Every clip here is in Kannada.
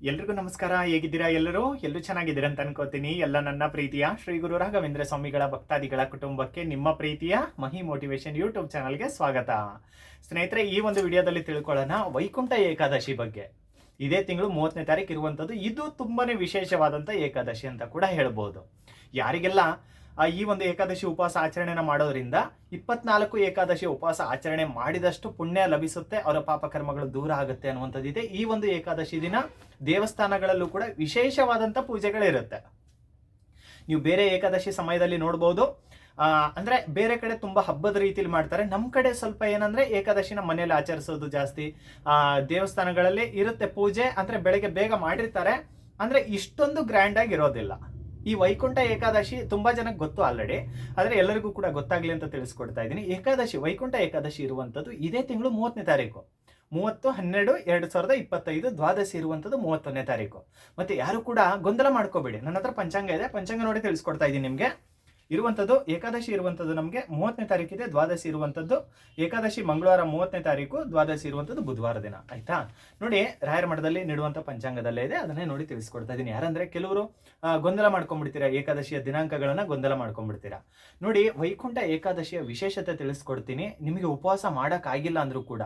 ಎಲ್ರಿಗೂ ನಮಸ್ಕಾರ. ಹೇಗಿದ್ದೀರಾ? ಎಲ್ಲರೂ ಚೆನ್ನಾಗಿದ್ದೀರಾ ಅಂತ ಅನ್ಕೋತೀನಿ. ಎಲ್ಲ ನನ್ನ ಪ್ರೀತಿಯ ಶ್ರೀ ಗುರು ರಾಘವೇಂದ್ರ ಸ್ವಾಮಿಗಳ ಭಕ್ತಾದಿಗಳ ಕುಟುಂಬಕ್ಕೆ ನಿಮ್ಮ ಪ್ರೀತಿಯ ಮಹಿ ಮೋಟಿವೇಶನ್ ಯೂಟ್ಯೂಬ್ ಚಾನಲ್ಗೆ ಸ್ವಾಗತ. ಸ್ನೇಹಿತರೆ, ಈ ಒಂದು ವಿಡಿಯೋದಲ್ಲಿ ತಿಳ್ಕೊಳ್ಳೋಣ ವೈಕುಂಠ ಏಕಾದಶಿ ಬಗ್ಗೆ. ಇದೇ ತಿಂಗಳು 30ನೇ ತಾರೀಕು ಇರುವಂಥದ್ದು. ಇದು ತುಂಬಾನೇ ವಿಶೇಷವಾದಂಥ ಏಕಾದಶಿ ಅಂತ ಕೂಡ ಹೇಳ್ಬೋದು. ಯಾರಿಗೆಲ್ಲ ಈ ಒಂದು ಏಕಾದಶಿ ಉಪವಾಸ ಆಚರಣೆನ ಮಾಡೋದ್ರಿಂದ 24 ಏಕಾದಶಿ ಉಪವಾಸ ಆಚರಣೆ ಮಾಡಿದಷ್ಟು ಪುಣ್ಯ ಲಭಿಸುತ್ತೆ, ಅವರ ಪಾಪಕರ್ಮಗಳು ದೂರ ಆಗುತ್ತೆ ಅನ್ನುವಂಥದ್ದಿದೆ. ಈ ಒಂದು ಏಕಾದಶಿ ದಿನ ದೇವಸ್ಥಾನಗಳಲ್ಲೂ ಕೂಡ ವಿಶೇಷವಾದಂಥ ಪೂಜೆಗಳಿರುತ್ತೆ. ನೀವು ಬೇರೆ ಏಕಾದಶಿ ಸಮಯದಲ್ಲಿ ನೋಡ್ಬೋದು, ಅಂದ್ರೆ ಬೇರೆ ಕಡೆ ತುಂಬಾ ಹಬ್ಬದ ರೀತಿಯಲ್ಲಿ ಮಾಡ್ತಾರೆ. ನಮ್ಮ ಕಡೆ ಸ್ವಲ್ಪ ಏನಂದ್ರೆ ಏಕಾದಶಿನ ಮನೆಯಲ್ಲಿ ಆಚರಿಸೋದು ಜಾಸ್ತಿ. ದೇವಸ್ಥಾನಗಳಲ್ಲಿ ಇರುತ್ತೆ ಪೂಜೆ, ಅಂದ್ರೆ ಬೆಳಗ್ಗೆ ಬೇಗ ಮಾಡಿರ್ತಾರೆ, ಅಂದ್ರೆ ಇಷ್ಟೊಂದು ಗ್ರ್ಯಾಂಡ್ ಆಗಿ ಇರೋದಿಲ್ಲ. ಈ ವೈಕುಂಠ ಏಕಾದಶಿ ತುಂಬಾ ಜನಕ್ಕೆ ಗೊತ್ತು ಆಲ್ರೆಡಿ, ಆದ್ರೆ ಎಲ್ಲರಿಗೂ ಕೂಡ ಗೊತ್ತಾಗ್ಲಿ ಅಂತ ತಿಳಿಸ್ಕೊಡ್ತಾ ಇದ್ದೀನಿ. ವೈಕುಂಠ ಏಕಾದಶಿ ಇರುವಂತದ್ದು ಇದೇ ತಿಂಗಳು 30ನೇ ತಾರೀಕು, 30/12/2025 ದ್ವಾದಶಿ ಇರುವಂತದ್ದು 31ನೇ ತಾರೀಕು. ಮತ್ತೆ ಯಾರು ಕೂಡ ಗೊಂದಲ ಮಾಡ್ಕೋಬೇಡಿ, ನನ್ನ ಹತ್ರ ಪಂಚಾಂಗ ಇದೆ, ಪಂಚಾಂಗ ನೋಡಿ ತಿಳಿಸ್ಕೊಡ್ತಾ ಇದ್ದೀನಿ ನಿಮ್ಗೆ. ಇರುವಂಥದ್ದು ಏಕಾದಶಿ ಇರುವಂಥದ್ದು ನಮಗೆ 30ನೇ ತಾರೀಕಿದೆ, ದ್ವಾದಶಿ ಇರುವಂಥದ್ದು ಏಕಾದಶಿ ಮಂಗಳವಾರ 30ನೇ ತಾರೀಕು, ದ್ವಾದಶಿ ಇರುವಂಥದ್ದು ಬುಧವಾರ ದಿನ. ಆಯ್ತಾ? ನೋಡಿ, ರಾಯರ ಮಠದಲ್ಲಿ ನೀಡುವಂಥ ಪಂಚಾಂಗದಲ್ಲೇ ಇದೆ, ಅದನ್ನೇ ನೋಡಿ ತಿಳಿಸ್ಕೊಡ್ತಾ ಇದ್ದೀನಿ. ಯಾರಂದ್ರೆ ಕೆಲವರು ಗೊಂದಲ ಮಾಡ್ಕೊಂಡ್ಬಿಡ್ತೀರಾ, ಏಕಾದಶಿಯ ದಿನಾಂಕಗಳನ್ನ ಗೊಂದಲ ಮಾಡ್ಕೊಂಡ್ಬಿಡ್ತೀರಾ. ನೋಡಿ, ವೈಕುಂಠ ಏಕಾದಶಿಯ ವಿಶೇಷತೆ ತಿಳಿಸ್ಕೊಡ್ತೀನಿ. ನಿಮಗೆ ಉಪವಾಸ ಮಾಡೋಕ್ಕಾಗಿಲ್ಲ ಅಂದ್ರೂ ಕೂಡ,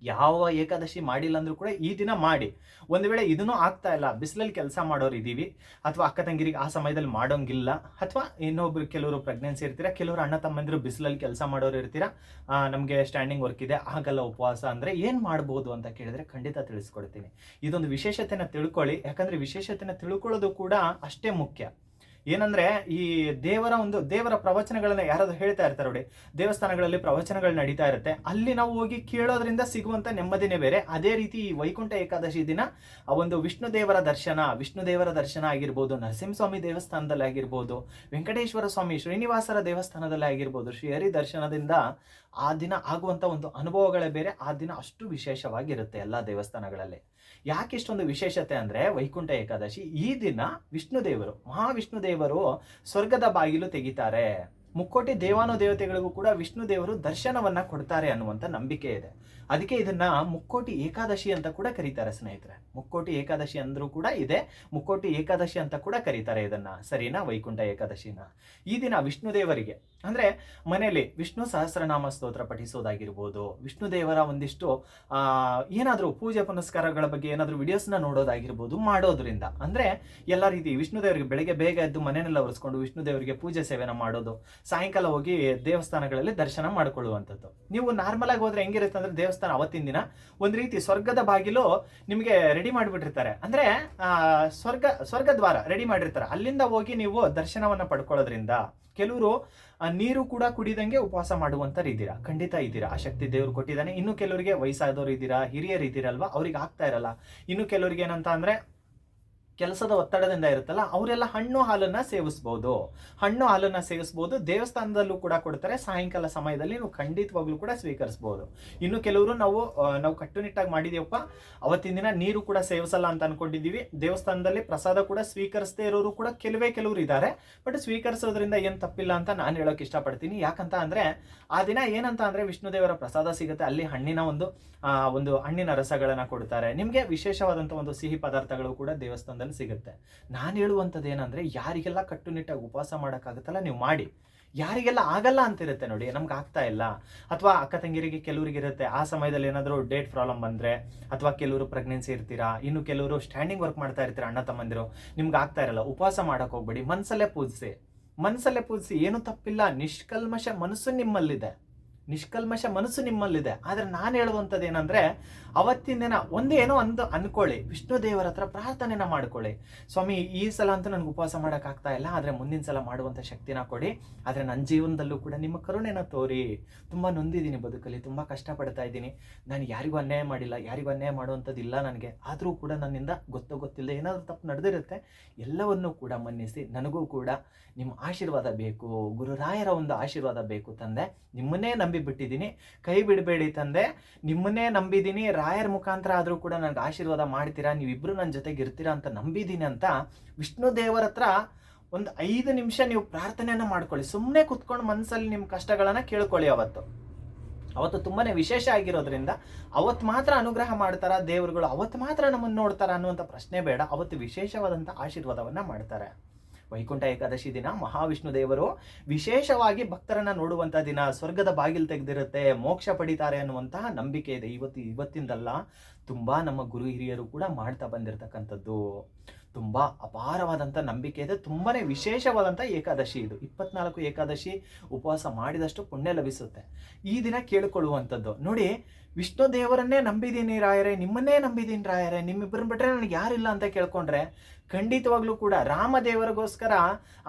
ಯಾವ ಏಕಾದಶಿ ಮಾಡಿಲ್ಲ ಅಂದ್ರೂ ಕೂಡ ಈ ದಿನ ಮಾಡಿ. ಒಂದು ವೇಳೆ ಇದನ್ನೂ ಆಗ್ತಾ ಇಲ್ಲ, ಬಿಸಿಲಲ್ಲಿ ಕೆಲಸ ಮಾಡೋರು ಇದ್ದೀವಿ, ಅಥವಾ ಅಕ್ಕ ತಂಗಿರಿಗೆ ಆ ಸಮಯದಲ್ಲಿ ಮಾಡೋಂಗಿಲ್ಲ, ಅಥವಾ ಇನ್ನೊಬ್ರು ಕೆಲವರು ಪ್ರೆಗ್ನೆನ್ಸಿ ಇರ್ತೀರಾ, ಕೆಲವರು ಅಣ್ಣ ತಮ್ಮಂದಿರು ಬಿಸಿಲಲ್ಲಿ ಕೆಲಸ ಮಾಡೋರು ಇರ್ತೀರಾ, ನಮಗೆ ಸ್ಟ್ಯಾಂಡಿಂಗ್ ವರ್ಕ್ ಇದೆ, ಆಗಲ್ಲ ಉಪವಾಸ ಅಂದ್ರೆ ಏನ್ ಮಾಡ್ಬೋದು ಅಂತ ಕೇಳಿದ್ರೆ ಖಂಡಿತ ತಿಳಿಸ್ಕೊಡ್ತೀನಿ. ಇದೊಂದು ವಿಶೇಷತೆನ ತಿಳ್ಕೊಳ್ಳಿ, ಯಾಕಂದ್ರೆ ವಿಶೇಷತೆನ ತಿಳ್ಕೊಳ್ಳೋದು ಕೂಡ ಅಷ್ಟೇ ಮುಖ್ಯ. ಏನಂದ್ರೆ ಈ ದೇವರ ಪ್ರವಚನಗಳನ್ನ ಯಾರಾದ್ರೂ ಹೇಳ್ತಾ ಇರ್ತಾರೆ ನೋಡಿ, ದೇವಸ್ಥಾನಗಳಲ್ಲಿ ಪ್ರವಚನಗಳು ನಡೀತಾ ಇರುತ್ತೆ, ಅಲ್ಲಿ ನಾವು ಹೋಗಿ ಕೇಳೋದ್ರಿಂದ ಸಿಗುವಂತ ನೆಮ್ಮದಿನೇ ಬೇರೆ. ಅದೇ ರೀತಿ ಈ ವೈಕುಂಠ ಏಕಾದಶಿ ದಿನ ಆ ಒಂದು ವಿಷ್ಣು ದೇವರ ದರ್ಶನ ಆಗಿರ್ಬೋದು, ನರಸಿಂಹಸ್ವಾಮಿ ದೇವಸ್ಥಾನದಲ್ಲಿ ಆಗಿರ್ಬೋದು, ವೆಂಕಟೇಶ್ವರ ಸ್ವಾಮಿ ಶ್ರೀನಿವಾಸರ ದೇವಸ್ಥಾನದಲ್ಲಿ ಆಗಿರ್ಬೋದು, ಶ್ರೀ ಹರಿ ದರ್ಶನದಿಂದ ಆ ದಿನ ಆಗುವಂತ ಒಂದು ಅನುಭವಗಳೇ ಬೇರೆ. ಆ ದಿನ ಅಷ್ಟು ವಿಶೇಷವಾಗಿರುತ್ತೆ ಎಲ್ಲಾ ದೇವಸ್ಥಾನಗಳಲ್ಲಿ. ಯಾಕೆ ಇಷ್ಟೊಂದು ವಿಶೇಷತೆ ಅಂದ್ರೆ, ವೈಕುಂಠ ಏಕಾದಶಿ ಈ ದಿನ ಮಹಾವಿಷ್ಣು ದೇವರು ಸ್ವರ್ಗದ ಬಾಗಿಲು ತೆಗಿತಾರೆ. ಮುಕ್ಕೋಟಿ ದೇವಾನುದೇವತೆಗಳಿಗೂ ಕೂಡ ವಿಷ್ಣು ದೇವರು ದರ್ಶನವನ್ನ ಕೊಡ್ತಾರೆ ಅನ್ನುವಂಥ ನಂಬಿಕೆ ಇದೆ. ಅದಕ್ಕೆ ಇದನ್ನ ಮುಕ್ಕೋಟಿ ಏಕಾದಶಿ ಅಂತ ಕೂಡ ಕರೀತಾರೆ ಸ್ನೇಹಿತರೆ. ಮುಕ್ಕೋಟಿ ಏಕಾದಶಿ ಅಂದ್ರೂ ಕೂಡ ಇದೆ, ಮುಕ್ಕೋಟಿ ಏಕಾದಶಿ ಅಂತ ಕೂಡ ಕರೀತಾರೆ ಇದನ್ನ. ಸರಿನಾ? ವೈಕುಂಠ ಏಕಾದಶಿನ ಈ ದಿನ ವಿಷ್ಣು ದೇವರಿಗೆ, ಅಂದ್ರೆ ಮನೆಯಲ್ಲಿ ವಿಷ್ಣು ಸಹಸ್ರನಾಮ ಸ್ತೋತ್ರ ಪಠಿಸೋದಾಗಿರ್ಬೋದು, ವಿಷ್ಣು ದೇವರ ಒಂದಿಷ್ಟು ಏನಾದ್ರೂ ಪೂಜೆ ಪುನಸ್ಕಾರಗಳ ಬಗ್ಗೆ ಏನಾದ್ರೂ ವಿಡಿಯೋಸ್ನ ನೋಡೋದಾಗಿರ್ಬೋದು, ಮಾಡೋದ್ರಿಂದ ಅಂದ್ರೆ ಎಲ್ಲ ರೀತಿ ವಿಷ್ಣು ದೇವರಿಗೆ ಬೆಳಗ್ಗೆ ಬೇಗ ಎದ್ದು ಮನೆಯನ್ನೆಲ್ಲ ಒರೆಸ್ಕೊಂಡು ವಿಷ್ಣು ದೇವರಿಗೆ ಪೂಜೆ ಸೇವೆನ ಮಾಡೋದು, ಸಾಯಂಕಾಲ ಹೋಗಿ ದೇವಸ್ಥಾನಗಳಲ್ಲಿ ದರ್ಶನ ಮಾಡ್ಕೊಳ್ಳುವಂಥದ್ದು. ನೀವು ನಾರ್ಮಲ್ ಆಗಿ ಹೋದ್ರೆ ಹೆಂಗಿರುತ್ತೆ ಅಂದ್ರೆ, ದೇವಸ್ಥಾನ ಅವತ್ತಿನ ದಿನ ಒಂದ್ ರೀತಿ ಸ್ವರ್ಗದ ಬಾಗಿಲು ನಿಮಗೆ ರೆಡಿ ಮಾಡಿಬಿಟ್ಟಿರ್ತಾರೆ, ಅಂದ್ರೆ ಸ್ವರ್ಗ ದ್ವಾರ ರೆಡಿ ಮಾಡಿರ್ತಾರೆ. ಅಲ್ಲಿಂದ ಹೋಗಿ ನೀವು ದರ್ಶನವನ್ನ ಪಡ್ಕೊಳ್ಳೋದ್ರಿಂದ ಕೆಲವರು ನೀರು ಕೂಡ ಕುಡಿದಂಗೆ ಉಪವಾಸ ಮಾಡುವಂತರು ಇದ್ದೀರಾ, ಖಂಡಿತ ಇದ್ದೀರಾ. ಆ ಶಕ್ತಿ ದೇವ್ರು ಕೊಟ್ಟಿದ್ದಾನೆ. ಇನ್ನು ಕೆಲವರಿಗೆ ವಯಸ್ಸಾದವರು ಇದ್ದೀರಾ, ಹಿರಿಯರು ಇದ್ದೀರಲ್ವಾ, ಅವ್ರಿಗೆ ಆಗ್ತಾ ಇರಲ್ಲ. ಇನ್ನು ಕೆಲವರಿಗೆ ಏನಂತ ಅಂದ್ರೆ ಕೆಲಸದ ಒತ್ತಡದಿಂದ ಇರುತ್ತಲ್ಲ, ಅವರೆಲ್ಲ ಹಣ್ಣು ಹಾಲನ್ನ ಸೇವಿಸಬಹುದು. ದೇವಸ್ಥಾನದಲ್ಲೂ ಕೂಡ ಕೊಡ್ತಾರೆ, ಸಾಯಂಕಾಲ ಸಮಯದಲ್ಲಿ ನೀವು ಖಂಡಿತವಾಗ್ಲೂ ಕೂಡ ಸ್ವೀಕರಿಸಬಹುದು. ಇನ್ನು ಕೆಲವರು ನಾವು ಕಟ್ಟುನಿಟ್ಟಾಗಿ ಮಾಡಿದೀವಪ್ಪ, ಅವತ್ತಿನ ದಿನ ನೀರು ಕೂಡ ಸೇವಿಸಲ್ಲ ಅಂತ ಅನ್ಕೊಂಡಿದೀವಿ, ದೇವಸ್ಥಾನದಲ್ಲಿ ಪ್ರಸಾದ ಕೂಡ ಸ್ವೀಕರಿಸದೇ ಇರೋರು ಕೂಡ ಕೆಲವರು ಇದ್ದಾರೆ. ಬಟ್ ಸ್ವೀಕರಿಸೋದ್ರಿಂದ ಏನ್ ತಪ್ಪಿಲ್ಲ ಅಂತ ನಾನು ಹೇಳೋಕೆ ಇಷ್ಟಪಡ್ತೀನಿ. ಯಾಕಂತ ಅಂದ್ರೆ ಆ ದಿನ ಏನಂತ ಅಂದ್ರೆ ವಿಷ್ಣು ದೇವರ ಪ್ರಸಾದ ಸಿಗುತ್ತೆ, ಅಲ್ಲಿ ಒಂದು ಹಣ್ಣಿನ ರಸಗಳನ್ನ ಕೊಡ್ತಾರೆ, ನಿಮ್ಗೆ ವಿಶೇಷವಾದಂತ ಒಂದು ಸಿಹಿ ಪದಾರ್ಥಗಳು ಕೂಡ ದೇವಸ್ಥಾನದಲ್ಲಿ ಸಿಗುತ್ತೆ. ನಾನು ಹೇಳುವಂಥದ್ದು ಏನಂದ್ರೆ, ಯಾರಿಗೆಲ್ಲ ಕಟ್ಟುನಿಟ್ಟಾಗಿ ಉಪವಾಸ ಮಾಡೋಕ್ಕಾಗುತ್ತಲ್ಲ ನೀವು ಮಾಡಿ. ಯಾರಿಗೆಲ್ಲ ಆಗಲ್ಲ ಅಂತಿರುತ್ತೆ ನೋಡಿ, ನಮ್ಗೆ ಆಗ್ತಾ ಇಲ್ಲ, ಅಥವಾ ಅಕ್ಕ ತಂಗಿರಿಗೆ ಕೆಲವರಿಗೆ ಇರುತ್ತೆ, ಆ ಸಮಯದಲ್ಲಿ ಏನಾದರೂ ಡೇಟ್ ಪ್ರಾಬ್ಲಮ್ ಬಂದ್ರೆ, ಅಥವಾ ಕೆಲವರು ಪ್ರೆಗ್ನೆನ್ಸಿ ಇರ್ತೀರಾ, ಇನ್ನು ಕೆಲವರು ಸ್ಟ್ಯಾಂಡಿಂಗ್ ವರ್ಕ್ ಮಾಡ್ತಾ ಇರ್ತೀರಾ, ಅಣ್ಣ ತಮ್ಮಂದಿರು, ನಿಮ್ಗೆ ಆಗ್ತಾ ಇರಲ್ಲ, ಉಪವಾಸ ಮಾಡಕ್ ಹೋಗ್ಬೇಡಿ, ಮನಸ್ಸಲ್ಲೇ ಪೂಜಿಸಿ, ಏನು ತಪ್ಪಿಲ್ಲ. ನಿಷ್ಕಲ್ಮಶ ಮನಸ್ಸು ನಿಮ್ಮಲ್ಲಿದೆ. ಆದ್ರೆ ನಾನು ಹೇಳುವಂಥದ್ದು ಏನಂದ್ರೆ, ಅವತ್ತಿನ ದಿನ ಒಂದೇನೋ ಅನ್ಕೊಳ್ಳಿ, ವಿಷ್ಣು ದೇವರ ಹತ್ರ ಪ್ರಾರ್ಥನೆನ ಮಾಡ್ಕೊಳ್ಳಿ. ಸ್ವಾಮಿ, ಈ ಸಲ ಅಂತೂ ನನ್ಗೆ ಉಪವಾಸ ಮಾಡಕ್ ಆಗ್ತಾ ಇಲ್ಲ, ಆದ್ರೆ ಮುಂದಿನ ಸಲ ಮಾಡುವಂತ ಶಕ್ತಿನ ಕೊಡಿ. ಆದ್ರೆ ನನ್ನ ಜೀವನದಲ್ಲೂ ಕೂಡ ನಿಮ್ಮ ಕರುಣೆನ ತೋರಿ. ತುಂಬಾ ನೊಂದಿದ್ದೀನಿ ಬದುಕಲ್ಲಿ, ತುಂಬಾ ಕಷ್ಟಪಡ್ತಾ ಇದ್ದೀನಿ, ನಾನು ಯಾರಿಗೂ ಅನ್ಯಾಯ ಮಾಡಿಲ್ಲ, ಯಾರಿಗೂ ಅನ್ಯಾಯ ಮಾಡುವಂಥದ್ದು ಇಲ್ಲ ನನಗೆ. ಆದ್ರೂ ಕೂಡ ನನ್ನಿಂದ ಗೊತ್ತಿಲ್ಲದೆ ಏನಾದ್ರು ತಪ್ಪು ನಡೆದಿರುತ್ತೆ, ಎಲ್ಲವನ್ನೂ ಕೂಡ ಮನ್ನಿಸಿ. ನನಗೂ ಕೂಡ ನಿಮ್ಮ ಆಶೀರ್ವಾದ ಬೇಕು, ಗುರುರಾಯರ ಒಂದು ಆಶೀರ್ವಾದ ಬೇಕು ತಂದೆ. ನಿಮ್ಮನ್ನೇ ನಂಬಿಬಿಟ್ಟಿದ್ದೀನಿ, ಕೈ ಬಿಡಬೇಡಿ ತಂದೆ, ನಿಮ್ಮನ್ನೇ ನಂಬಿದ್ದೀನಿ. ರಾಯರ ಮುಖಾಂತರ ಆದ್ರೂ ಕೂಡ ನನಗೆ ಆಶೀರ್ವಾದ ಮಾಡ್ತೀರಾ, ನೀವಿಬ್ರು ನನ್ನ ಜೊತೆಗೆ ಇರ್ತೀರಾ ಅಂತ ನಂಬಿದ್ದೀನಿ ಅಂತ ವಿಷ್ಣು ದೇವರ ಹತ್ರ ಒಂದು 5 ನಿಮಿಷ ನೀವು ಪ್ರಾರ್ಥನೆಯನ್ನ ಮಾಡ್ಕೊಳ್ಳಿ. ಸುಮ್ಮನೆ ಕುತ್ಕೊಂಡು ಮನಸ್ಸಲ್ಲಿ ನಿಮ್ಮ ಕಷ್ಟಗಳನ್ನ ಕೇಳ್ಕೊಳ್ಳಿ. ಅವತ್ತು ಅವತ್ತು ತುಂಬಾ ವಿಶೇಷ ಆಗಿರೋದ್ರಿಂದ ಅವತ್ತು ಮಾತ್ರ ಅನುಗ್ರಹ ಮಾಡ್ತಾರ ದೇವರುಗಳು, ಅವತ್ತು ಮಾತ್ರ ನಮ್ಮನ್ನು ನೋಡ್ತಾರ ಅನ್ನುವಂಥ ಪ್ರಶ್ನೆ ಬೇಡ. ಅವತ್ತು ವಿಶೇಷವಾದಂಥ ಆಶೀರ್ವಾದವನ್ನು ಮಾಡ್ತಾರೆ. ವೈಕುಂಠ ಏಕಾದಶಿ ದಿನ ಮಹಾವಿಷ್ಣು ದೇವರು ವಿಶೇಷವಾಗಿ ಭಕ್ತರನ್ನ ನೋಡುವಂಥ ದಿನ, ಸ್ವರ್ಗದ ಬಾಗಿಲು ತೆಗೆದಿರುತ್ತೆ, ಮೋಕ್ಷ ಪಡಿತಾರೆ ಅನ್ನುವಂತಹ ನಂಬಿಕೆ ಇದೆ. ಇವತ್ತಿಂದಲ್ಲ, ತುಂಬಾ ನಮ್ಮ ಗುರು ಹಿರಿಯರು ಕೂಡ ಮಾಡ್ತಾ ಬಂದಿರತಕ್ಕಂಥದ್ದು. ತುಂಬಾ ಅಪಾರವಾದಂಥ ನಂಬಿಕೆ ಇದೆ. ತುಂಬಾನೇ ವಿಶೇಷವಾದಂಥ ಏಕಾದಶಿ ಇದು. 24 ಏಕಾದಶಿ ಉಪವಾಸ ಮಾಡಿದಷ್ಟು ಪುಣ್ಯ ಲಭಿಸುತ್ತೆ. ಈ ದಿನ ಕೇಳಿಕೊಳ್ಳುವಂಥದ್ದು ನೋಡಿ, ವಿಷ್ಣು ದೇವರನ್ನೇ ನಂಬಿದ್ದೀನಿ ರಾಯರೇ, ನಿಮ್ಮನ್ನೇ ನಂಬಿದ್ದೀನಿ ರಾಯರೇ, ನಿಮ್ಮಿಬ್ಬರನ್ನ ಬಿಟ್ರೆ ನನಗೆ ಯಾರಿಲ್ಲ ಅಂತ ಕೇಳ್ಕೊಂಡ್ರೆ ಖಂಡಿತವಾಗ್ಲೂ ಕೂಡ ರಾಮದೇವರಿಗೋಸ್ಕರ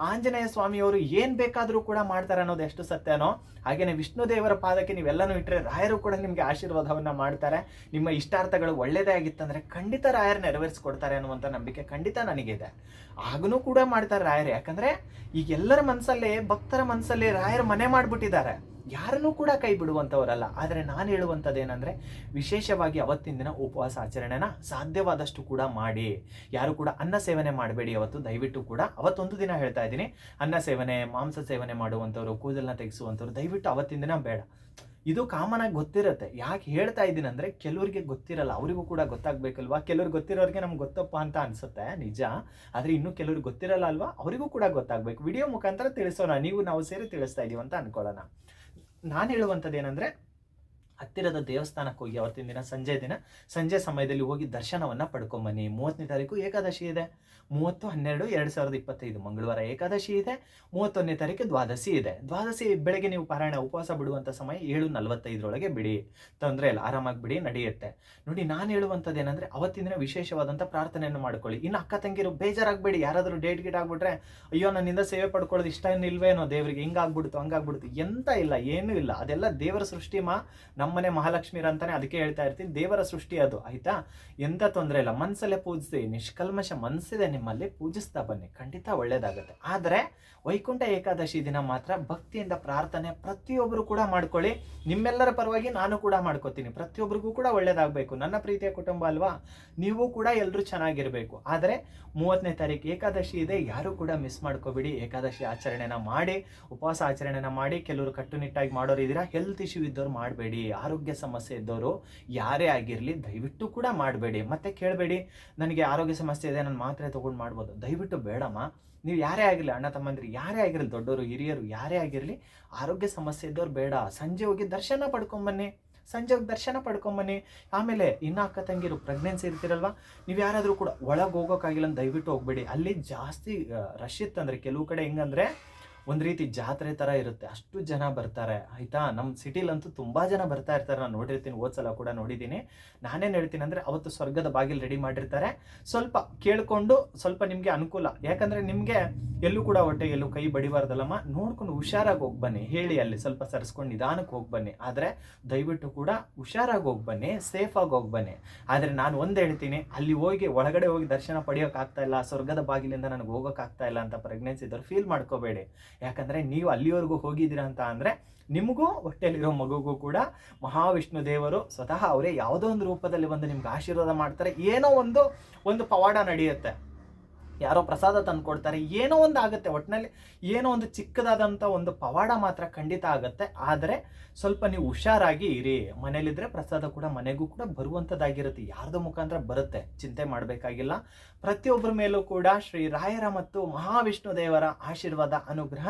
ಆಂಜನೇಯ ಸ್ವಾಮಿಯವರು ಏನ್ ಬೇಕಾದರೂ ಕೂಡ ಮಾಡ್ತಾರೆ ಅನ್ನೋದು ಎಷ್ಟು ಸತ್ಯನೋ, ಹಾಗೇನೆ ವಿಷ್ಣು ದೇವರ ಪಾದಕ್ಕೆ ನೀವೆಲ್ಲನೂ ಇಟ್ಟರೆ ರಾಯರು ಕೂಡ ನಿಮಗೆ ಆಶೀರ್ವಾದವನ್ನ ಮಾಡ್ತಾರೆ. ನಿಮ್ಮ ಇಷ್ಟಾರ್ಥಗಳು ಒಳ್ಳೇದೇ ಆಗಿತ್ತಂದ್ರೆ ಖಂಡಿತ ರಾಯರು ನೆರವೇರಿಸ್ಕೊಡ್ತಾರೆ ಅನ್ನುವಂಥ ನಂಬಿಕೆ ಖಂಡಿತ ನನಗಿದೆ. ಆಗನೂ ಕೂಡ ಮಾಡ್ತಾರೆ ರಾಯರು. ಯಾಕಂದ್ರೆ ಈಗ ಎಲ್ಲರ ಮನಸ್ಸಲ್ಲಿ, ಭಕ್ತರ ಮನಸ್ಸಲ್ಲಿ ರಾಯರು ಮನೆ ಮಾಡ್ಬಿಟ್ಟಿದ್ದಾರೆ. ಯಾರನ್ನೂ ಕೂಡ ಕೈ ಬಿಡುವಂಥವರಲ್ಲ. ಆದರೆ ನಾನು ಹೇಳುವಂಥದ್ದೇನೆಂದರೆ, ವಿಶೇಷವಾಗಿ ಅವತ್ತಿನ ದಿನ ಉಪವಾಸ ಆಚರಣೆನ ಸಾಧ್ಯವಾದಷ್ಟು ಕೂಡ ಮಾಡಿ. ಯಾರು ಕೂಡ ಅನ್ನ ಸೇವನೆ ಮಾಡಬೇಡಿ ಅವತ್ತು, ದಯವಿಟ್ಟು ಕೂಡ. ಅವತ್ತೊಂದು ದಿನ ಹೇಳ್ತಾ ಇದ್ದೀನಿ, ಅನ್ನ ಸೇವನೆ, ಮಾಂಸ ಸೇವನೆ ಮಾಡುವಂಥವ್ರು, ಕೂದಲನ್ನ ತೆಗೆಸುವಂಥವ್ರು ದಯವಿಟ್ಟು ಅವತ್ತಿನ ದಿನ ಬೇಡ. ಇದು ಕಾಮನ್ ಆಗಿ ಗೊತ್ತಿರುತ್ತೆ. ಯಾಕೆ ಹೇಳ್ತಾ ಇದ್ದೀನಿ ಅಂದರೆ, ಕೆಲವರಿಗೆ ಗೊತ್ತಿರಲ್ಲ, ಅವರಿಗೂ ಕೂಡ ಗೊತ್ತಾಗಬೇಕಲ್ವಾ. ಕೆಲವ್ರಿಗೆ ಗೊತ್ತಿರೋರಿಗೆ ನಮ್ಗೆ ಗೊತ್ತಪ್ಪ ಅಂತ ಅನ್ಸುತ್ತೆ, ನಿಜ. ಆದರೆ ಇನ್ನೂ ಕೆಲವ್ರಿಗೆ ಗೊತ್ತಿರಲ್ಲ ಅಲ್ವಾ, ಅವರಿಗೂ ಕೂಡ ಗೊತ್ತಾಗಬೇಕು. ವಿಡಿಯೋ ಮುಖಾಂತರ ತಿಳಿಸೋಣ, ನಾವು ಸೇರಿ ತಿಳಿಸ್ತಾ ಇದೀವಿ ಅಂತ ಅನ್ಕೊಳ್ಳೋಣ. ನಾನು ಹೇಳುವಂಥದ್ದು ಏನಂದರೆ, ಹತ್ತಿರದ ದೇವಸ್ಥಾನಕ್ಕೆ ಹೋಗಿ ಅವತ್ತಿನ ದಿನ ಸಂಜೆ ಸಮಯದಲ್ಲಿ ಹೋಗಿ ದರ್ಶನವನ್ನು ಪಡ್ಕೊಂಬನ್ನಿ. 30ನೇ ತಾರೀಕು ಏಕಾದಶಿ ಇದೆ. 30/12/2025 ಮಂಗಳವಾರ ಏಕಾದಶಿ ಇದೆ. 31ನೇ ತಾರೀಕು ದ್ವಾದಶಿ ಇದೆ. ದ್ವಾದಶಿ ಬೆಳಗ್ಗೆ ನೀವು ಪಾರಾಯಣ ಉಪವಾಸ ಬಿಡುವಂಥ ಸಮಯ 7:45 ಬಿಡಿ, ತೊಂದರೆ ಇಲ್ಲ, ಆರಾಮಾಗಿ ಬಿಡಿ, ನಡೆಯುತ್ತೆ. ನೋಡಿ, ನಾನು ಹೇಳುವಂಥದ್ದು ಏನಂದರೆ, ಅವತ್ತಿನ ದಿನ ವಿಶೇಷವಾದಂಥ ಪ್ರಾರ್ಥನೆಯನ್ನು ಮಾಡ್ಕೊಳ್ಳಿ. ಇನ್ನು ಅಕ್ಕ ತಂಗಿರು ಬೇಜಾರಾಗಬೇಡಿ. ಯಾರಾದರೂ ಡೇಟ್ ಆಗ್ಬಿಟ್ರೆ, ಅಯ್ಯೋ ನನ್ನಿಂದ ಸೇವೆ ಪಡ್ಕೊಳ್ಳೋದು ಇಷ್ಟ ಇಲ್ವೇನೋ ದೇವರಿಗೆ, ಹಿಂಗಾಗ್ಬಿಡ್ತು ಹಂಗಾಗ್ಬಿಡ್ತು, ಎಂತ ಇಲ್ಲ, ಏನೂ ಇಲ್ಲ. ಅದೆಲ್ಲ ದೇವರ ಸೃಷ್ಟಿ. ನಮ್ಮನೆ ಮಹಾಲಕ್ಷ್ಮೀರ ಅಂತಾನೆ ಅದಕ್ಕೆ ಹೇಳ್ತಾ ಇರ್ತೀನಿ, ದೇವರ ಸೃಷ್ಟಿ ಅದು, ಆಯ್ತಾ. ಎಂತ ತೊಂದರೆ ಇಲ್ಲ, ಮನಸ್ಸಲ್ಲೇ ಪೂಜಿಸಿ, ನಿಷ್ಕಲ್ಮಶ ಮನಸ್ಸಿದೆ ನಿಮ್ಮಲ್ಲಿ, ಪೂಜಿಸ್ತಾ ಬನ್ನಿ, ಖಂಡಿತ ಒಳ್ಳೇದಾಗುತ್ತೆ. ಆದರೆ ವೈಕುಂಠ ಏಕಾದಶಿ ದಿನ ಮಾತ್ರ ಭಕ್ತಿಯಿಂದ ಪ್ರಾರ್ಥನೆ ಪ್ರತಿಯೊಬ್ಬರು ಕೂಡ ಮಾಡ್ಕೊಳ್ಳಿ. ನಿಮ್ಮೆಲ್ಲರ ಪರವಾಗಿ ನಾನು ಕೂಡ ಮಾಡ್ಕೋತೀನಿ. ಪ್ರತಿಯೊಬ್ಬರಿಗೂ ಕೂಡ ಒಳ್ಳೇದಾಗಬೇಕು. ನನ್ನ ಪ್ರೀತಿಯ ಕುಟುಂಬ ಅಲ್ವಾ, ನೀವು ಕೂಡ ಎಲ್ಲರೂ ಚೆನ್ನಾಗಿರ್ಬೇಕು. ಆದರೆ 30ನೇ ತಾರೀಕು ಏಕಾದಶಿ ಇದೆ, ಯಾರು ಕೂಡ ಮಿಸ್ ಮಾಡ್ಕೋಬೇಡಿ. ಏಕಾದಶಿ ಆಚರಣೆನ ಮಾಡಿ, ಉಪವಾಸ ಆಚರಣೆನ ಮಾಡಿ. ಕೆಲವರು ಕಟ್ಟುನಿಟ್ಟಾಗಿ ಮಾಡೋರು ಇದ್ದೀರಾ, ಹೆಲ್ತ್ ಇಶ್ಯೂ ಇದ್ದವ್ರು ಮಾಡಬೇಡಿ. ಆರೋಗ್ಯ ಸಮಸ್ಯೆ ಇದ್ದವರು ಯಾರೇ ಆಗಿರಲಿ ದಯವಿಟ್ಟು ಕೂಡ ಮಾಡಬೇಡಿ. ಮತ್ತೆ ಕೇಳಬೇಡಿ, ನನಗೆ ಆರೋಗ್ಯ ಸಮಸ್ಯೆ ಇದೆ, ನಾನು ಮಾತ್ರೆ ತೊಗೊಂಡು ಮಾಡ್ಬೋದು. ದಯವಿಟ್ಟು ಬೇಡಮ್ಮ. ನೀವು ಯಾರೇ ಆಗಿರಲಿ, ಅಣ್ಣ ತಮ್ಮಂದಿರು ಯಾರೇ ಆಗಿರಲಿ, ದೊಡ್ಡವರು ಹಿರಿಯರು ಯಾರೇ ಆಗಿರಲಿ, ಆರೋಗ್ಯ ಸಮಸ್ಯೆ ಇದ್ದವ್ರು ಬೇಡ. ಸಂಜೆ ಹೋಗಿ ದರ್ಶನ ಪಡ್ಕೊಂಬನ್ನಿ. ಆಮೇಲೆ ಇನ್ನು ಅಕ್ಕ ತಂಗಿರು ಪ್ರೆಗ್ನೆನ್ಸಿ ಇರ್ತಿರಲ್ವಾ, ನೀವು ಯಾರಾದರೂ ಕೂಡ ಒಳಗೆ ಹೋಗೋಕ್ಕಾಗಿಲ್ಲ ಅಂತ ದಯವಿಟ್ಟು ಹೋಗ್ಬೇಡಿ. ಅಲ್ಲಿ ಜಾಸ್ತಿ ರಶ್ ಇತ್ತಂದರೆ, ಕೆಲವು ಕಡೆ ಹೆಂಗಂದರೆ ಒಂದು ರೀತಿ ಜಾತ್ರೆ ಥರ ಇರುತ್ತೆ, ಅಷ್ಟು ಜನ ಬರ್ತಾರೆ, ಆಯಿತಾ. ನಮ್ಮ ಸಿಟಿಲಂತೂ ತುಂಬ ಜನ ಬರ್ತಾ ಇರ್ತಾರೆ, ನಾನು ನೋಡಿರ್ತೀನಿ, ಹೋದ್ಸಲ ಕೂಡ ನೋಡಿದ್ದೀನಿ. ನಾನೇನು ಹೇಳ್ತೀನಿ ಅಂದರೆ, ಅವತ್ತು ಸ್ವರ್ಗದ ಬಾಗಿಲು ರೆಡಿ ಮಾಡಿರ್ತಾರೆ. ಸ್ವಲ್ಪ ಕೇಳಿಕೊಂಡು ಸ್ವಲ್ಪ ನಿಮಗೆ ಅನುಕೂಲ, ಯಾಕಂದರೆ ನಿಮಗೆ ಎಲ್ಲೂ ಕೂಡ ಎಲ್ಲೂ ಕೈ ಬಡಿಬಾರ್ದಲ್ಲಮ್ಮ, ನೋಡ್ಕೊಂಡು ಹುಷಾರಾಗಿ ಹೋಗಿ ಬನ್ನಿ. ಹೇಳಿ ಅಲ್ಲಿ ಸ್ವಲ್ಪ ಸರಿಸ್ಕೊಂಡು ನಿಧಾನಕ್ಕೆ ಹೋಗಿ ಬನ್ನಿ. ಆದರೆ ದಯವಿಟ್ಟು ಕೂಡ ಹುಷಾರಾಗಿ ಹೋಗಿ ಬನ್ನಿ, ಸೇಫಾಗಿ ಹೋಗಿ ಬನ್ನಿ. ಆದರೆ ನಾನು ಒಂದು ಹೇಳ್ತೀನಿ, ಅಲ್ಲಿ ಹೋಗಿ ಒಳಗಡೆ ಹೋಗಿ ದರ್ಶನ ಪಡೆಯೋಕ್ಕಾಗ್ತಾ ಇಲ್ಲ, ಸ್ವರ್ಗದ ಬಾಗಿಲಿಂದ ನನಗೆ ಹೋಗೋಕ್ಕಾಗ್ತಾ ಇಲ್ಲ ಅಂತ ಪ್ರೆಗ್ನೆನ್ಸಿ ಇದ್ದವ್ರು ಫೀಲ್ ಮಾಡ್ಕೋಬೇಡಿ. ಯಾಕಂದರೆ ನೀವು ಅಲ್ಲಿವರೆಗೂ ಹೋಗಿದ್ದೀರಾ ಅಂತ ಅಂದರೆ, ನಿಮಗೂ ಹೊಟ್ಟೆಯಲ್ಲಿರೋ ಮಗುಗೂ ಕೂಡ ಮಹಾವಿಷ್ಣು ದೇವರು ಸ್ವತಃ ಅವರೇ ಯಾವುದೋ ಒಂದು ರೂಪದಲ್ಲಿ ಬಂದು ನಿಮ್ಗೆ ಆಶೀರ್ವಾದ ಮಾಡ್ತಾರೆ. ಏನೋ ಒಂದು ಪವಾಡ ನಡೆಯುತ್ತೆ. ಯಾರೋ ಪ್ರಸಾದ ತಂದು ಕೊಡ್ತಾರೆ, ಏನೋ ಒಂದು ಆಗುತ್ತೆ. ಒಟ್ಟಿನಲ್ಲಿ ಏನೋ ಒಂದು ಚಿಕ್ಕದಾದಂಥ ಒಂದು ಪವಾಡ ಮಾತ್ರ ಖಂಡಿತ ಆಗುತ್ತೆ. ಆದರೆ ಸ್ವಲ್ಪ ನೀವು ಹುಷಾರಾಗಿ ಇರಿ. ಮನೇಲಿದ್ರೆ ಪ್ರಸಾದ ಕೂಡ ಮನೆಗೂ ಕೂಡ ಬರುವಂಥದ್ದಾಗಿರುತ್ತೆ, ಯಾರ್ದೋ ಮುಖಾಂತರ ಬರುತ್ತೆ, ಚಿಂತೆ ಮಾಡಬೇಕಾಗಿಲ್ಲ. ಪ್ರತಿಯೊಬ್ಬರ ಮೇಲೂ ಕೂಡ ಶ್ರೀ ರಾಯರ ಮತ್ತು ಮಹಾವಿಷ್ಣು ದೇವರ ಆಶೀರ್ವಾದ, ಅನುಗ್ರಹ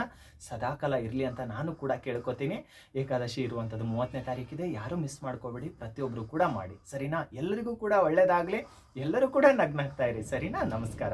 ಸದಾಕಾಲ ಇರಲಿ ಅಂತ ನಾನು ಕೂಡ ಕೇಳ್ಕೊತೀನಿ. ಏಕಾದಶಿ ಇರುವಂಥದ್ದು 30ನೇ ತಾರೀಕಿದೆ, ಯಾರು ಮಿಸ್ ಮಾಡ್ಕೋಬೇಡಿ, ಪ್ರತಿಯೊಬ್ಬರು ಕೂಡ ಮಾಡಿ, ಸರಿನಾ. ಎಲ್ಲರಿಗೂ ಕೂಡ ಒಳ್ಳೇದಾಗಲಿ, ಎಲ್ಲರೂ ಕೂಡ ನಗ್ನಾಗ್ತಾ ಇರಿ, ಸರಿನಾ. ನಮಸ್ಕಾರ.